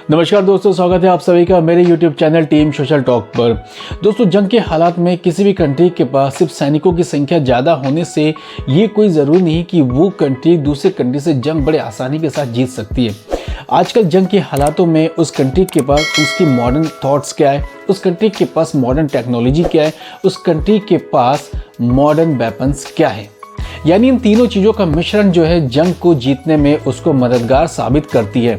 नमस्कार दोस्तों, स्वागत है आप सभी का मेरे YouTube channel team social talk पर। दोस्तों, जंग के हालात में किसी भी कंट्री के पास सिर्फ सैनिकों की संख्या ज़्यादा होने से ये कोई ज़रूरी नहीं कि वो कंट्री दूसरे कंट्री से जंग बड़े आसानी के साथ जीत सकती है। आजकल जंग के हालातों में उस कंट्री के पास उसकी मॉडर्न थॉट्स क्या है, उस कंट्री के पास मॉडर्न टेक्नोलॉजी क्या है, उस कंट्री के पास मॉडर्न वेपन्स क्या है। यानी इन तीनों चीज़ों का मिश्रण जो है जंग को जीतने में उसको मददगार साबित करती है।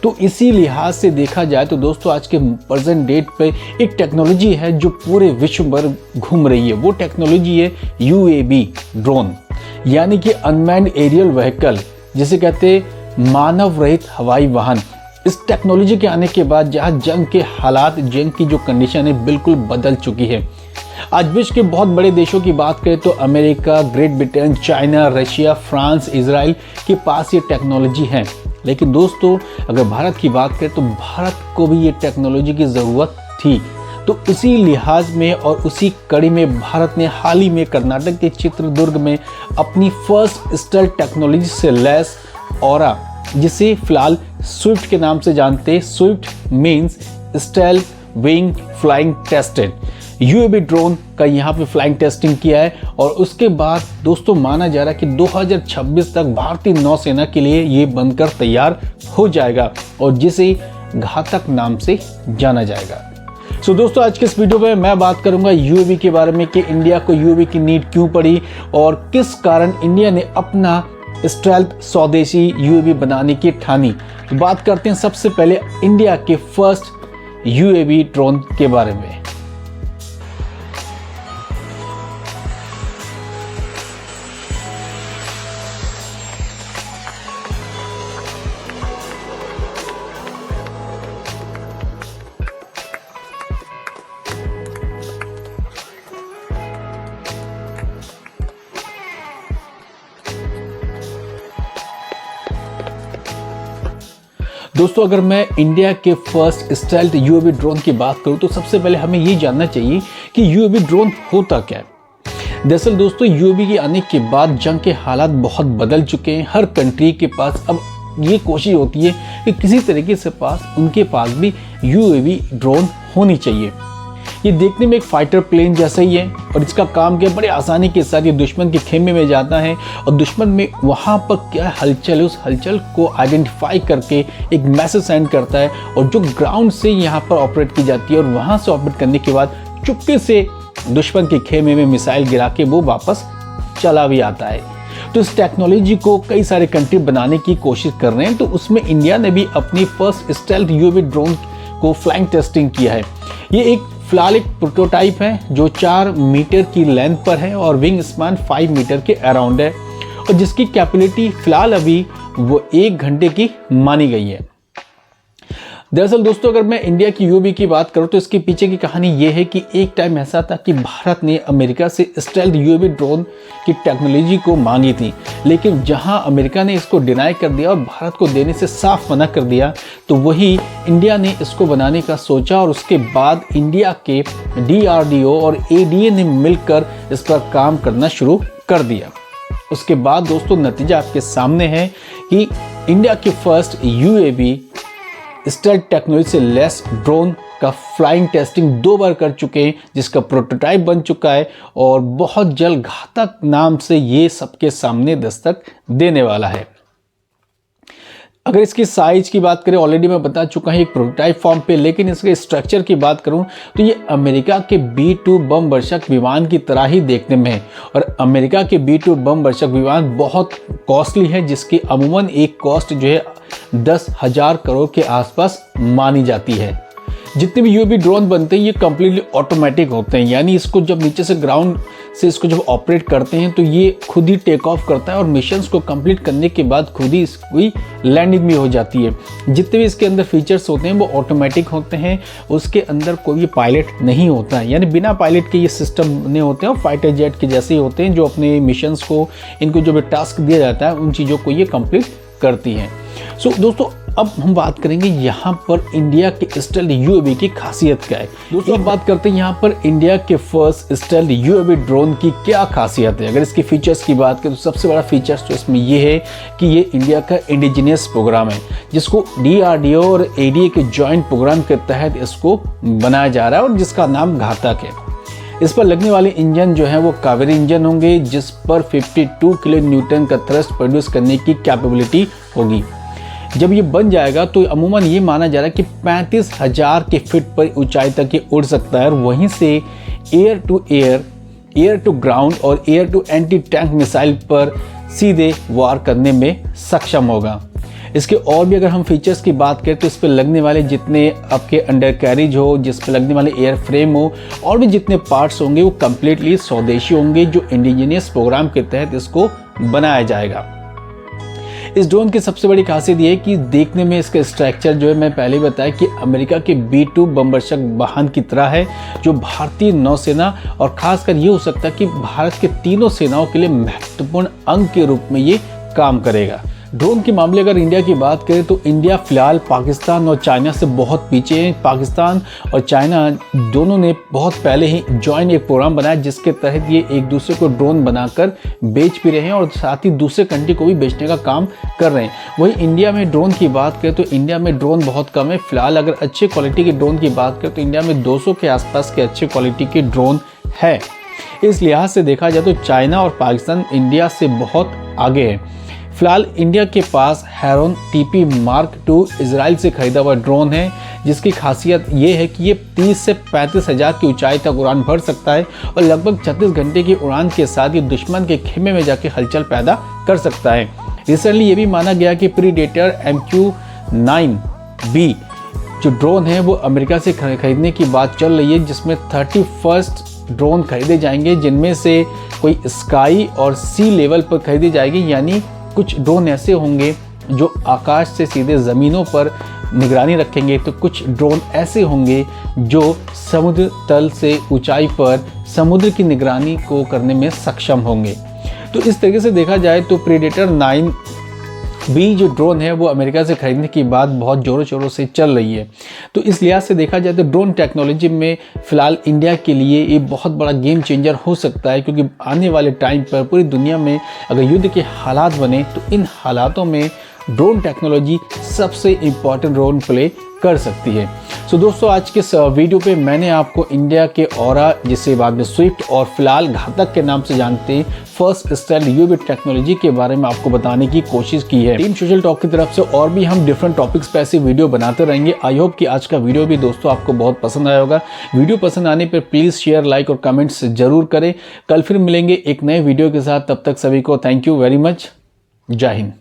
तो इसी लिहाज से देखा जाए तो दोस्तों, आज के प्रेजेंट डेट पे एक टेक्नोलॉजी है जो पूरे विश्व भर घूम रही है। वो टेक्नोलॉजी है UAV ड्रोन, यानी कि अनमैन्ड एरियल व्हीकल, जिसे कहते हैं मानव रहित हवाई वाहन। इस टेक्नोलॉजी के आने के बाद जहाँ जंग के हालात, जंग की जो कंडीशन है बिल्कुल बदल चुकी है। आज विश्व के बहुत बड़े देशों की बात करें तो America, great Britain, China, Russia, France, Israel के पास ये टेक्नोलॉजी है। लेकिन दोस्तों, अगर भारत की बात करें तो भारत को भी ये टेक्नोलॉजी की ज़रूरत थी। तो उसी लिहाज में और उसी कड़ी में भारत ने हाल ही में कर्नाटक के चित्रदुर्ग में अपनी फर्स्ट स्टेल्थ टेक्नोलॉजी से लैस ऑरा, जिसे फिलहाल स्विफ्ट के नाम से जानते हैं, Swift means stealth wing flying tested, UAV drone का यहाँ पे फ्लाइंग टेस्टिंग किया है। और उसके बाद दोस्तों माना जा रहा है कि 2026 तक भारतीय नौसेना के लिए ये बनकर तैयार हो जाएगा और जिसे घातक नाम से जाना जाएगा। सो दोस्तों, आज के इस वीडियो में मैं बात करूंगा UAV के बारे में कि इंडिया को UAV की नीड क्यों पड़ी और किस कारण इंडिया ने अपना स्टेल्थ स्वदेशी UAV बनाने की ठानी। तो बात करते हैं सबसे पहले इंडिया के फर्स्ट UAV ड्रोन के बारे में। दोस्तों, अगर मैं इंडिया के फर्स्ट स्टेल्थ UAV ड्रोन की बात करूं तो सबसे पहले हमें ये जानना चाहिए कि UAV ड्रोन होता क्या है। दरअसल दोस्तों, UAV के आने के बाद जंग के हालात बहुत बदल चुके हैं। हर कंट्री के पास अब ये कोशिश होती है कि किसी तरीके से उनके पास भी UAV ड्रोन होनी चाहिए। ये देखने में एक फाइटर प्लेन जैसा ही है और इसका काम क्या, बड़े आसानी के साथ ये दुश्मन के खेमे में जाता है और दुश्मन में वहाँ पर क्या हलचल है उस हलचल को आइडेंटिफाई करके एक मैसेज सेंड करता है और जो ग्राउंड से यहाँ पर ऑपरेट की जाती है और वहाँ से ऑपरेट करने के बाद चुपके से दुश्मन के खेमे में मिसाइल गिरा के वो वापस चला भी आता है। तो इस टेक्नोलॉजी को कई सारे कंट्री बनाने की कोशिश कर रहे हैं। तो उसमें इंडिया ने भी अपनी फर्स्ट स्टेल्थ UAV ड्रोन को फ्लाइंग टेस्टिंग किया है। ये फिलहाल एक प्रोटोटाइप है जो 4 मीटर की लेंथ पर है और विंग स्पैन 5 मीटर के अराउंड है और जिसकी कैपेसिटी फिलहाल अभी वो 1 घंटे की मानी गई है। दरअसल दोस्तों, अगर मैं इंडिया की UAV की बात करूं तो इसके पीछे की कहानी ये है कि एक टाइम ऐसा था कि भारत ने अमेरिका से स्टेल्थ UAV ड्रोन की टेक्नोलॉजी को मांगी थी, लेकिन जहां अमेरिका ने इसको डिनाई कर दिया और भारत को देने से साफ मना कर दिया, तो वही इंडिया ने इसको बनाने का सोचा और उसके बाद इंडिया के DRDO और ADA ने मिलकर इस पर काम करना शुरू कर दिया। उसके बाद दोस्तों, नतीजा आपके सामने है कि इंडिया की फर्स्ट UAV स्टेल्थ टेक्नोलॉजी से लेस ड्रोन का फ्लाइंग टेस्टिंग 2 बार कर चुके हैं, जिसका प्रोटोटाइप बन चुका है और बहुत जल्द घातक नाम से ये सबके सामने दस्तक देने वाला है। अगर इसकी साइज की बात करें, ऑलरेडी मैं बता चुका हूँ एक प्रोटोटाइप फॉर्म पे, लेकिन इसके स्ट्रक्चर की बात करूँ तो ये अमेरिका के B-2 बम वर्षक विमान की तरह ही देखने में है और अमेरिका के B-2 बम वर्षक विमान बहुत कॉस्टली है, जिसकी अमूमन एक कॉस्ट जो है 10,000 करोड़ के आसपास मानी जाती है। जितने भी UAV ड्रोन बनते हैं ये कम्प्लीटली ऑटोमेटिक होते हैं, यानी इसको जब नीचे से ग्राउंड से इसको जब ऑपरेट करते हैं तो ये खुद ही टेक ऑफ करता है और मिशंस को कंप्लीट करने के बाद खुद ही इसकी लैंडिंग भी हो जाती है। जितने भी इसके अंदर फीचर्स होते हैं वो ऑटोमेटिक होते हैं, उसके अंदर कोई पायलट नहीं होता है, यानी बिना पायलट के ये सिस्टम बने होते हैं और फाइटर जेट के जैसे ही होते हैं जो अपने मिशंस को, इनको जो भी टास्क दिया जाता है उन चीज़ों को ये कंप्लीट करती हैं। सो दोस्तों, अब हम बात करेंगे यहाँ पर इंडिया के स्टेल्थ यूएवी की खासियत क्या है। दोस्तों अब बात करते हैं यहाँ पर इंडिया के फर्स्ट स्टेल्थ यूएवी ड्रोन की क्या खासियत है। अगर इसके फीचर्स की बात करें तो सबसे बड़ा फीचर्स तो इसमें ये है कि ये इंडिया का इंडिजिनियस प्रोग्राम है, जिसको DRDO और ADA के जॉइंट प्रोग्राम के तहत इसको बनाया जा रहा है और जिसका नाम घातक है। इस पर लगने वाले इंजन जो है वो कावेरी इंजन होंगे, जिस पर 52 किलो न्यूटन का थ्रस्ट प्रोड्यूस करने की कैपेबिलिटी होगी। जब ये बन जाएगा तो अमूमन ये माना जा रहा है कि 35,000 के फीट पर ऊंचाई तक ये उड़ सकता है और वहीं से air to air, air to ground और air to anti tank missile पर सीधे वार करने में सक्षम होगा। इसके और भी अगर हम फीचर्स की बात करें तो इस पर लगने वाले जितने आपके अंडर कैरिज हो, जिस पर लगने वाले एयर फ्रेम हो और भी जितने पार्ट्स होंगे वो कम्प्लीटली स्वदेशी होंगे, जो इंडिजिनियस प्रोग्राम के तहत इसको बनाया जाएगा। इस ड्रोन की सबसे बड़ी खासियत ये है कि देखने में इसका स्ट्रक्चर जो है, मैं पहले ही बताया कि अमेरिका के B-2 बमवर्षक वाहन की तरह है, जो भारतीय नौसेना और खासकर ये हो सकता है कि भारत के तीनों सेनाओं के लिए महत्वपूर्ण अंग के रूप में ये काम करेगा। ड्रोन के मामले अगर इंडिया की बात करें तो इंडिया फिलहाल पाकिस्तान और चाइना से बहुत पीछे है। पाकिस्तान और चाइना दोनों ने बहुत पहले ही जॉइंट एक प्रोग्राम बनाया, जिसके तहत ये एक दूसरे को ड्रोन बनाकर बेच भी रहे हैं और साथ ही दूसरे कंट्री को भी बेचने का काम कर रहे हैं। वही इंडिया में ड्रोन की बात करें तो इंडिया में ड्रोन बहुत कम है। फिलहाल अगर अच्छे क्वालिटी के ड्रोन की बात करें तो इंडिया में 200 के आसपास के अच्छे क्वालिटी के ड्रोन है। इस लिहाज से देखा जाए तो चाइना और पाकिस्तान इंडिया से बहुत आगे है। फिलहाल इंडिया के पास Heron TP Mark II Israel से खरीदा हुआ ड्रोन है, जिसकी खासियत ये है कि ये 30 से 35,000 की ऊंचाई तक उड़ान भर सकता है और लगभग 36 घंटे की उड़ान के साथ ये दुश्मन के खेमे में जाके हलचल पैदा कर सकता है। रिसेंटली ये भी माना गया कि प्रीडेटर MQ-9B जो ड्रोन है वो अमेरिका से खरीदने की बात चल रही है, जिसमें 31 ड्रोन खरीदे जाएंगे, जिनमें से कोई स्काई और सी लेवल पर खरीदी जाएगी। यानी कुछ ड्रोन ऐसे होंगे जो आकाश से सीधे ज़मीनों पर निगरानी रखेंगे, तो कुछ ड्रोन ऐसे होंगे जो समुद्र तल से ऊंचाई पर समुद्र की निगरानी को करने में सक्षम होंगे। तो इस तरीके से देखा जाए तो प्रीडेटर 9B जो ड्रोन है वो अमेरिका से खरीदने की बात बहुत ज़ोरों शोरों से चल रही है। तो इस लिहाज से देखा जाए तो ड्रोन टेक्नोलॉजी में फ़िलहाल इंडिया के लिए ये बहुत बड़ा गेम चेंजर हो सकता है, क्योंकि आने वाले टाइम पर पूरी दुनिया में अगर युद्ध के हालात बने तो इन हालातों में ड्रोन टेक्नोलॉजी सबसे इम्पॉर्टेंट रोल प्ले कर सकती है। सो दोस्तों आज के इस वीडियो पे मैंने आपको इंडिया के ऑरा, जिसे बाद में स्विफ्ट और फिलहाल घातक के नाम से जानते हैं, फर्स्ट स्टेल्थ यूएवी टेक्नोलॉजी के बारे में आपको बताने की कोशिश की है। टीम सोशल टॉक की तरफ से और भी हम डिफरेंट टॉपिक्स पे ऐसे वीडियो बनाते रहेंगे। आई होप कि आज का वीडियो भी दोस्तों आपको बहुत पसंद आया होगा। वीडियो पसंद आने पर प्लीज़ शेयर, लाइक और कमेंट्स जरूर करें। कल फिर मिलेंगे एक नए वीडियो के साथ, तब तक सभी को थैंक यू वेरी मच। जय हिंद।